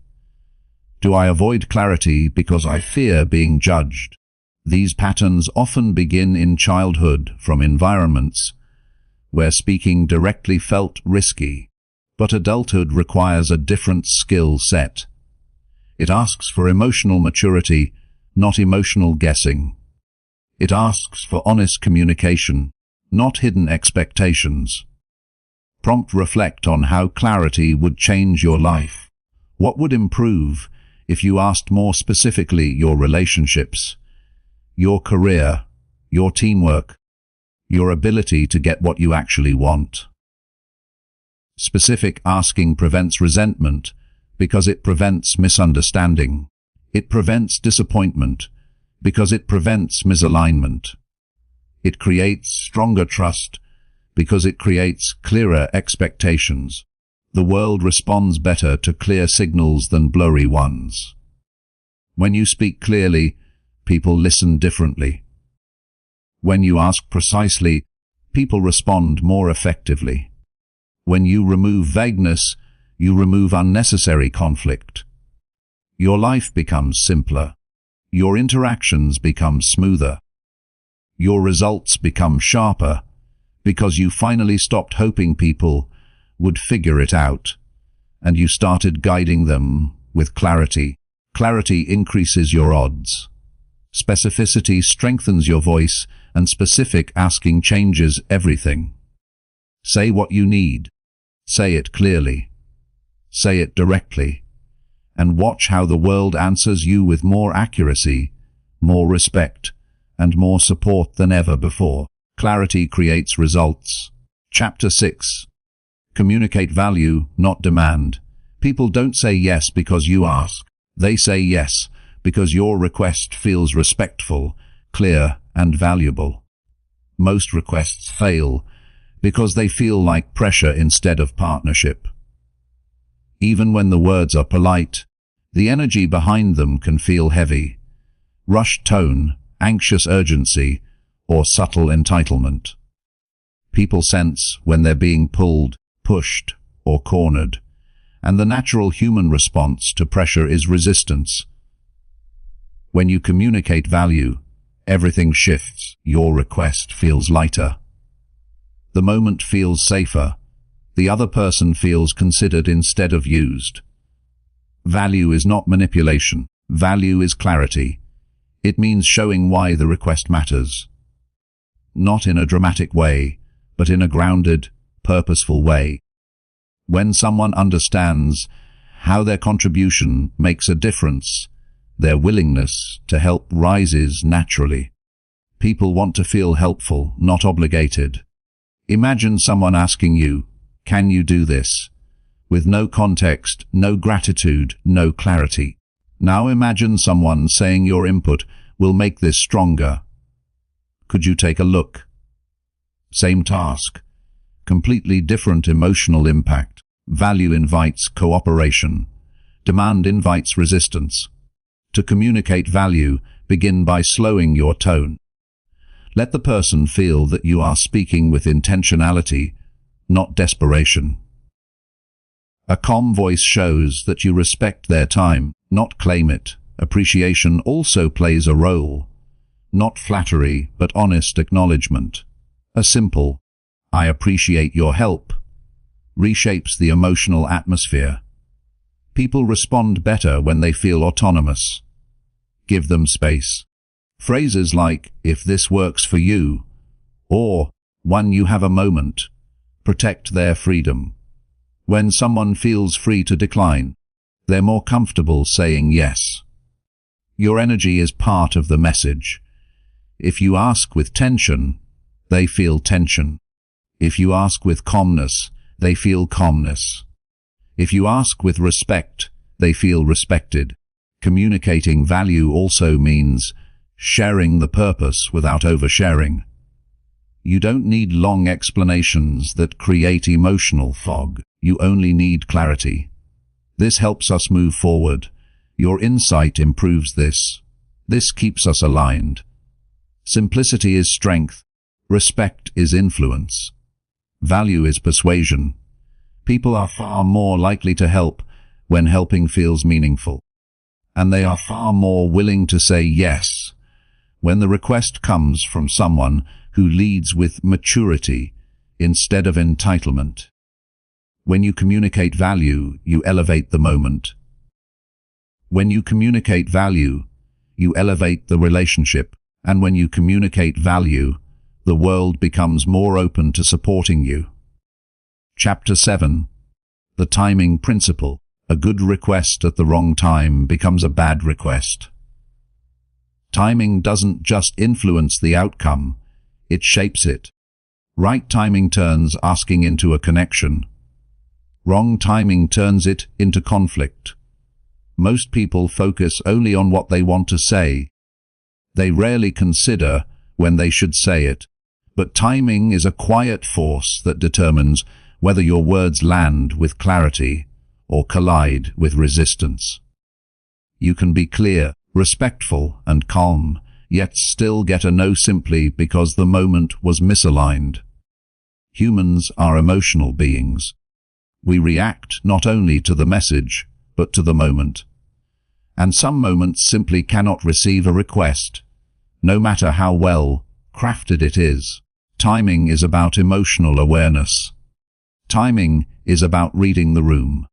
Do I avoid clarity because I fear being judged? These patterns often begin in childhood from environments where speaking directly felt risky, but adulthood requires a different skill set. It asks for emotional maturity, not emotional guessing. It asks for honest communication, not hidden expectations. Prompt. Reflect on how clarity would change your life. What would improve if you asked more specifically your relationships, your career, your teamwork, your ability to get what you actually want? Specific asking prevents resentment because it prevents misunderstanding. It prevents disappointment because it prevents misalignment. It creates stronger trust because it creates clearer expectations. The world responds better to clear signals than blurry ones. When you speak clearly, people listen differently. When you ask precisely, people respond more effectively. When you remove vagueness, you remove unnecessary conflict. Your life becomes simpler. Your interactions become smoother. Your results become sharper because you finally stopped hoping people would figure it out, and you started guiding them with clarity. Clarity increases your odds. Specificity strengthens your voice, and specific asking changes everything. Say what you need. Say it clearly. Say it directly. And watch how the world answers you with more accuracy, more respect, and more support than ever before. Clarity creates results. Chapter 6. Communicate value, not demand. People don't say yes because you ask. They say yes because your request feels respectful, clear, and valuable. Most requests fail because they feel like pressure instead of partnership. Even when the words are polite, the energy behind them can feel heavy. Rushed tone, anxious urgency, or subtle entitlement. People sense when they're being pulled, pushed, or cornered, and the natural human response to pressure is resistance. When you communicate value, everything shifts. Your request feels lighter. The moment feels safer. The other person feels considered instead of used. Value is not manipulation. Value is clarity. It means showing why the request matters. Not in a dramatic way, but in a grounded, purposeful way. When someone understands how their contribution makes a difference, their willingness to help rises naturally. People want to feel helpful, not obligated. Imagine someone asking you, "Can you do this?" with no context, no gratitude, no clarity. Now imagine someone saying your input will make this stronger. Could you take a look? Same task, completely different emotional impact. Value invites cooperation. Demand invites resistance. To communicate value, begin by slowing your tone. Let the person feel that you are speaking with intentionality, not desperation. A calm voice shows that you respect their time, not claim it. Appreciation also plays a role. Not flattery, but honest acknowledgement. A simple, "I appreciate your help," reshapes the emotional atmosphere. People respond better when they feel autonomous. Give them space. Phrases like, "If this works for you," or "When you have a moment," protect their freedom. When someone feels free to decline, they're more comfortable saying yes. Your energy is part of the message. If you ask with tension, they feel tension. If you ask with calmness, they feel calmness. If you ask with respect, they feel respected. Communicating value also means sharing the purpose without oversharing. You don't need long explanations that create emotional fog. You only need clarity. This helps us move forward. Your insight improves this. This keeps us aligned. Simplicity is strength. Respect is influence. Value is persuasion. People are far more likely to help when helping feels meaningful. And they are far more willing to say yes when the request comes from someone who leads with maturity instead of entitlement. When you communicate value, you elevate the moment. When you communicate value, you elevate the relationship. And when you communicate value, the world becomes more open to supporting you. Chapter 7. The Timing Principle. A good request at the wrong time becomes a bad request. Timing doesn't just influence the outcome, it shapes it. Right timing turns asking into a connection. Wrong timing turns it into conflict. Most people focus only on what they want to say. They rarely consider when they should say it. But timing is a quiet force that determines whether your words land with clarity or collide with resistance. You can be clear, respectful, and calm, yet still get a no simply because the moment was misaligned. Humans are emotional beings. We react not only to the message, but to the moment. And some moments simply cannot receive a request, no matter how well crafted it is. Timing is about emotional awareness. Timing is about reading the room.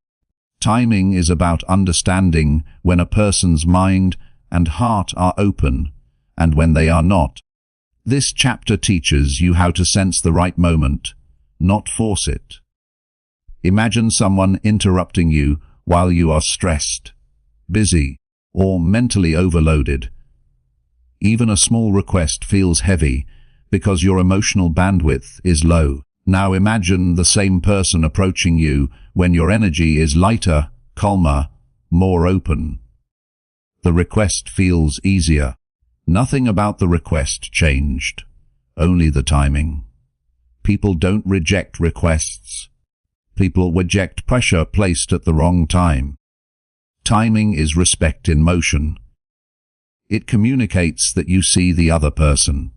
Timing is about understanding when a person's mind and heart are open and when they are not. This chapter teaches you how to sense the right moment, not force it. Imagine someone interrupting you while you are stressed, busy, or mentally overloaded. Even a small request feels heavy because your emotional bandwidth is low. Now imagine the same person approaching you when your energy is lighter, calmer, more open. The request feels easier. Nothing about the request changed, only the timing. People don't reject requests. People reject pressure placed at the wrong time. Timing is respect in motion. It communicates that you see the other person.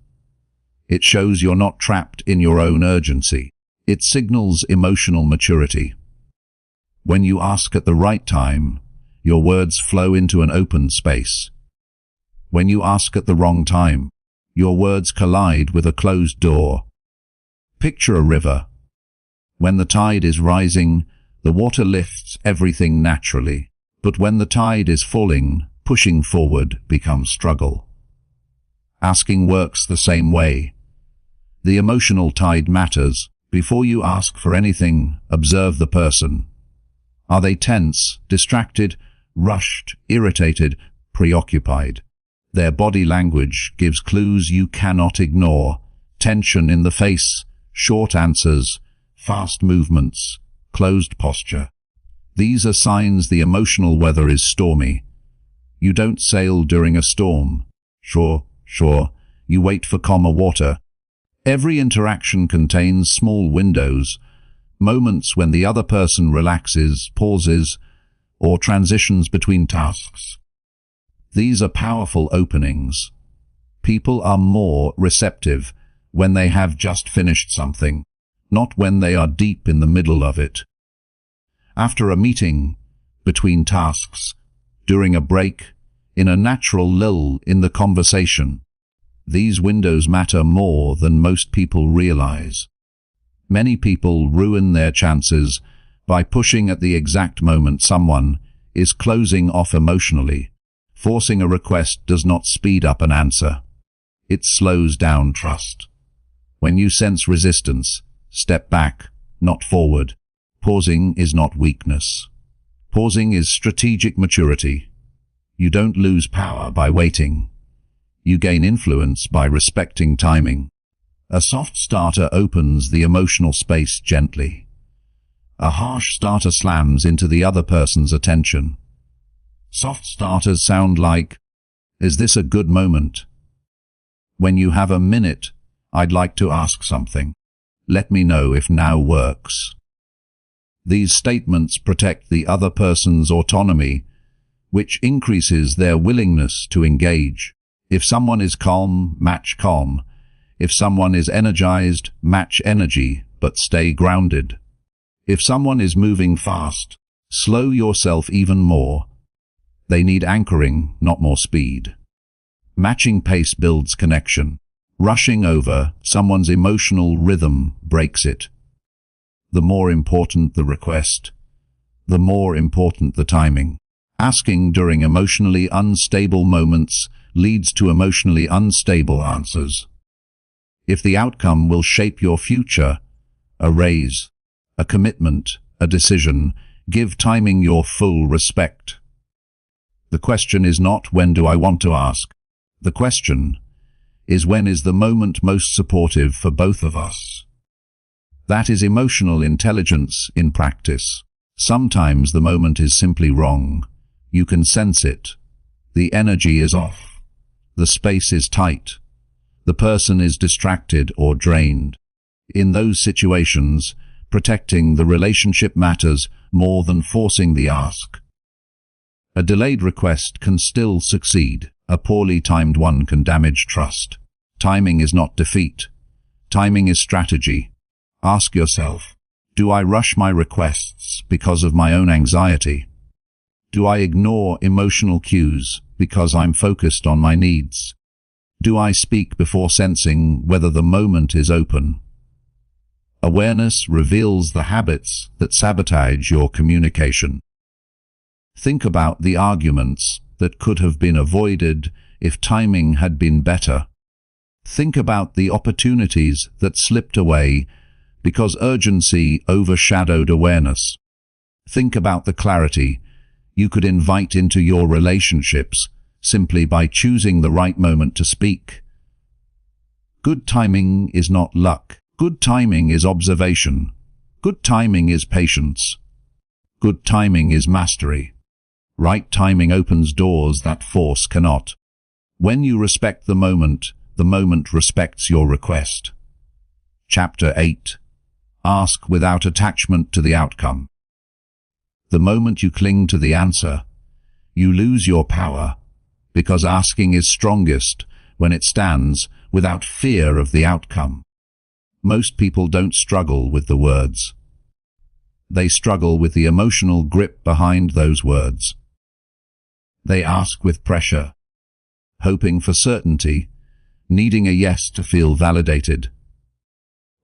It shows you're not trapped in your own urgency. It signals emotional maturity. When you ask at the right time, your words flow into an open space. When you ask at the wrong time, your words collide with a closed door. Picture a river. When the tide is rising, the water lifts everything naturally. But when the tide is falling, pushing forward becomes struggle. Asking works the same way. The emotional tide matters. Before you ask for anything, observe the person. Are they tense, distracted, rushed, irritated, preoccupied? Their body language gives clues you cannot ignore. Tension in the face, short answers, fast movements, closed posture. These are signs the emotional weather is stormy. You don't sail during a storm. Sure, you wait for calmer water. Every interaction contains small windows, moments when the other person relaxes, pauses, or transitions between tasks. These are powerful openings. People are more receptive when they have just finished something, not when they are deep in the middle of it. After a meeting, between tasks, during a break, in a natural lull in the conversation. These windows matter more than most people realize. Many people ruin their chances by pushing at the exact moment someone is closing off emotionally. Forcing a request does not speed up an answer. It slows down trust. When you sense resistance, step back, not forward. Pausing is not weakness. Pausing is strategic maturity. You don't lose power by waiting. You gain influence by respecting timing. A soft starter opens the emotional space gently. A harsh starter slams into the other person's attention. Soft starters sound like, "Is this a good moment? When you have a minute, I'd like to ask something. Let me know if now works." These statements protect the other person's autonomy, which increases their willingness to engage. If someone is calm, match calm. If someone is energized, match energy, but stay grounded. If someone is moving fast, slow yourself even more. They need anchoring, not more speed. Matching pace builds connection. Rushing over someone's emotional rhythm breaks it. The more important the request, the more important the timing. Asking during emotionally unstable moments leads to emotionally unstable answers. If the outcome will shape your future, a raise, a commitment, a decision, give timing your full respect. The question is not, when do I want to ask? The question is, when is the moment most supportive for both of us? That is emotional intelligence in practice. Sometimes the moment is simply wrong. You can sense it. The energy is off. The space is tight. The person is distracted or drained. In those situations, protecting the relationship matters more than forcing the ask. A delayed request can still succeed. A poorly timed one can damage trust. Timing is not defeat. Timing is strategy. Ask yourself, do I rush my requests because of my own anxiety? Do I ignore emotional cues because I'm focused on my needs? Do I speak before sensing whether the moment is open? Awareness reveals the habits that sabotage your communication. Think about the arguments that could have been avoided if timing had been better. Think about the opportunities that slipped away because urgency overshadowed awareness. Think about the clarity you could invite into your relationships simply by choosing the right moment to speak. Good timing is not luck. Good timing is observation. Good timing is patience. Good timing is mastery. Right timing opens doors that force cannot. When you respect the moment respects your request. Chapter 8. Ask without attachment to the outcome. The moment you cling to the answer, you lose your power, because asking is strongest when it stands without fear of the outcome. Most people don't struggle with the words. They struggle with the emotional grip behind those words. They ask with pressure, hoping for certainty, needing a yes to feel validated.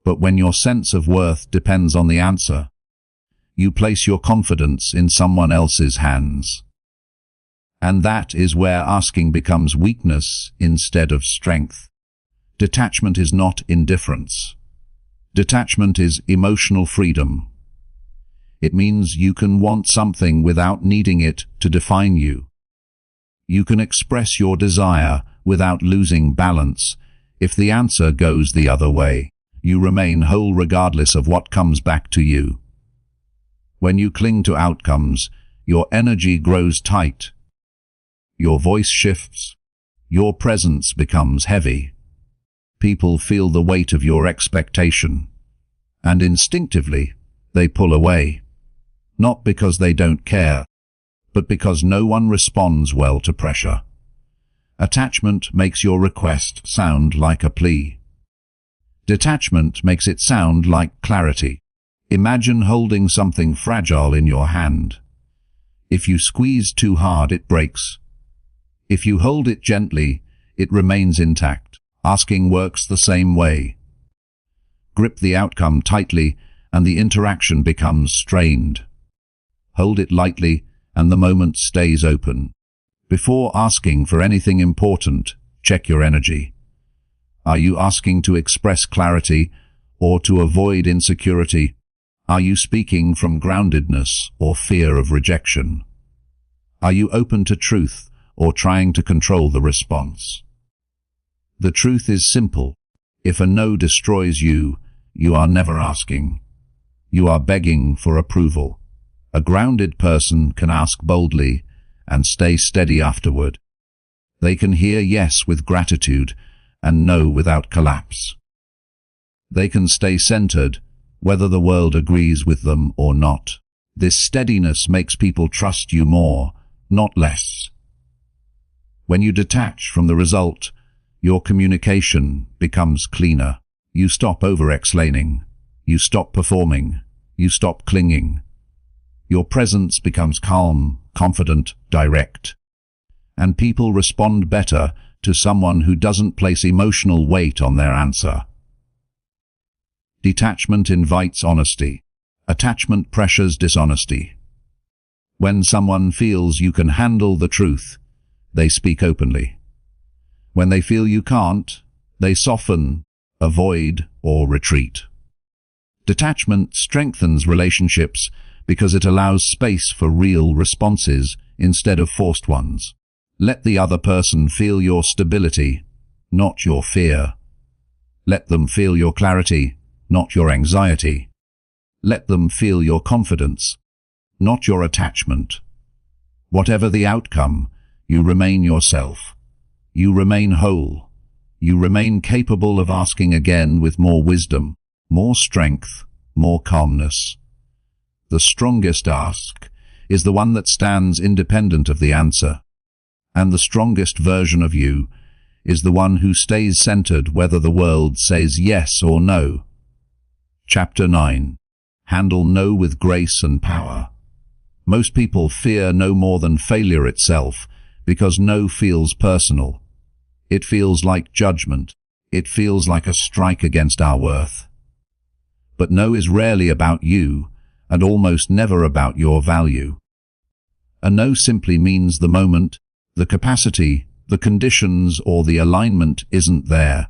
But when your sense of worth depends on the answer, you place your confidence in someone else's hands. And that is where asking becomes weakness instead of strength. Detachment is not indifference. Detachment is emotional freedom. It means you can want something without needing it to define you. You can express your desire without losing balance. If the answer goes the other way, you remain whole regardless of what comes back to you. When you cling to outcomes, your energy grows tight. Your voice shifts. Your presence becomes heavy. People feel the weight of your expectation, and instinctively they pull away. Not because they don't care, but because no one responds well to pressure. Attachment makes your request sound like a plea. Detachment makes it sound like clarity. Imagine holding something fragile in your hand. If you squeeze too hard, it breaks. If you hold it gently, it remains intact. Asking works the same way. Grip the outcome tightly, and the interaction becomes strained. Hold it lightly, and the moment stays open. Before asking for anything important, check your energy. Are you asking to express clarity or to avoid insecurity? Are you speaking from groundedness or fear of rejection? Are you open to truth or trying to control the response? The truth is simple. If a no destroys you, you are never asking. You are begging for approval. A grounded person can ask boldly and stay steady afterward. They can hear yes with gratitude and no without collapse. They can stay centered, whether the world agrees with them or not. This steadiness makes people trust you more, not less. When you detach from the result, your communication becomes cleaner. You stop over-explaining. You stop performing. You stop clinging. Your presence becomes calm, confident, direct. And people respond better to someone who doesn't place emotional weight on their answer. Detachment invites honesty. Attachment pressures dishonesty. When someone feels you can handle the truth, they speak openly. When they feel you can't, they soften, avoid, or retreat. Detachment strengthens relationships because it allows space for real responses instead of forced ones. Let the other person feel your stability, not your fear. Let them feel your clarity, not your anxiety. Let them feel your confidence, not your attachment. Whatever the outcome, you remain yourself. You remain whole. You remain capable of asking again with more wisdom, more strength, more calmness. The strongest ask is the one that stands independent of the answer. And the strongest version of you is the one who stays centered whether the world says yes or no. Chapter 9. Handle no with grace and power. Most people fear no more than failure itself because no feels personal. It feels like judgment. It feels like a strike against our worth. But no is rarely about you and almost never about your value. A no simply means the moment, the capacity, the conditions, or the alignment isn't there.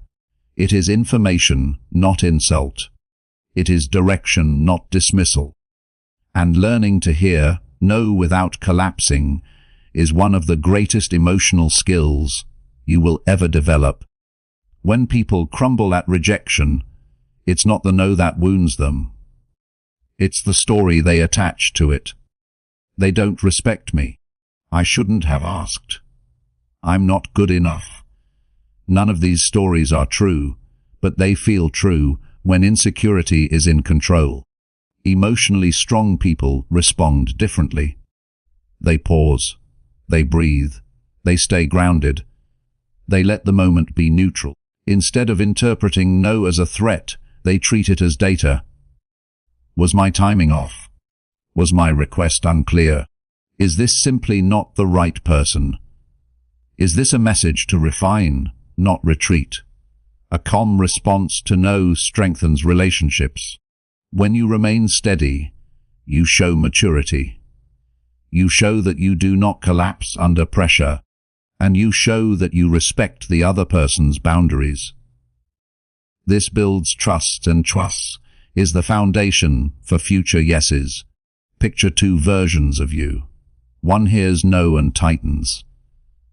It is information, not insult. It is direction, not dismissal. And learning to hear no without collapsing is one of the greatest emotional skills you will ever develop. When people crumble at rejection, it's not the no that wounds them. It's the story they attach to it. They don't respect me. I shouldn't have asked. I'm not good enough. None of these stories are true, but they feel true when insecurity is in control. Emotionally strong people respond differently. They pause. They breathe. They stay grounded. They let the moment be neutral. Instead of interpreting no as a threat, they treat it as data. Was my timing off? Was my request unclear? Is this simply not the right person? Is this a message to refine, not retreat? A calm response to no strengthens relationships. When you remain steady, you show maturity. You show that you do not collapse under pressure, and you show that you respect the other person's boundaries. This builds trust, and trust is the foundation for future yeses. Picture two versions of you. One hears no and tightens.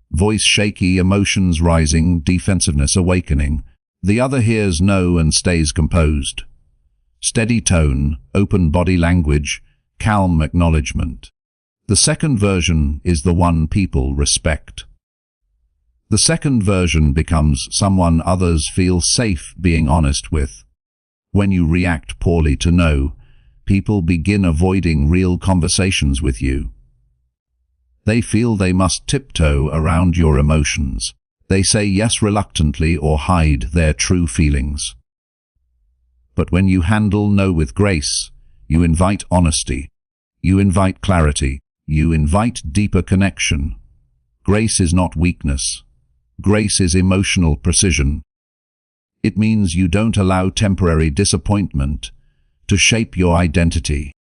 Voice shaky, emotions rising, defensiveness awakening. The other hears no and stays composed. Steady tone, open body language, calm acknowledgement. The second version is the one people respect. The second version becomes someone others feel safe being honest with. When you react poorly to no, people begin avoiding real conversations with you. They feel they must tiptoe around your emotions. They say yes reluctantly or hide their true feelings. But when you handle no with grace, you invite honesty. You invite clarity. You invite deeper connection. Grace is not weakness. Grace is emotional precision. It means you don't allow temporary disappointment to shape your identity.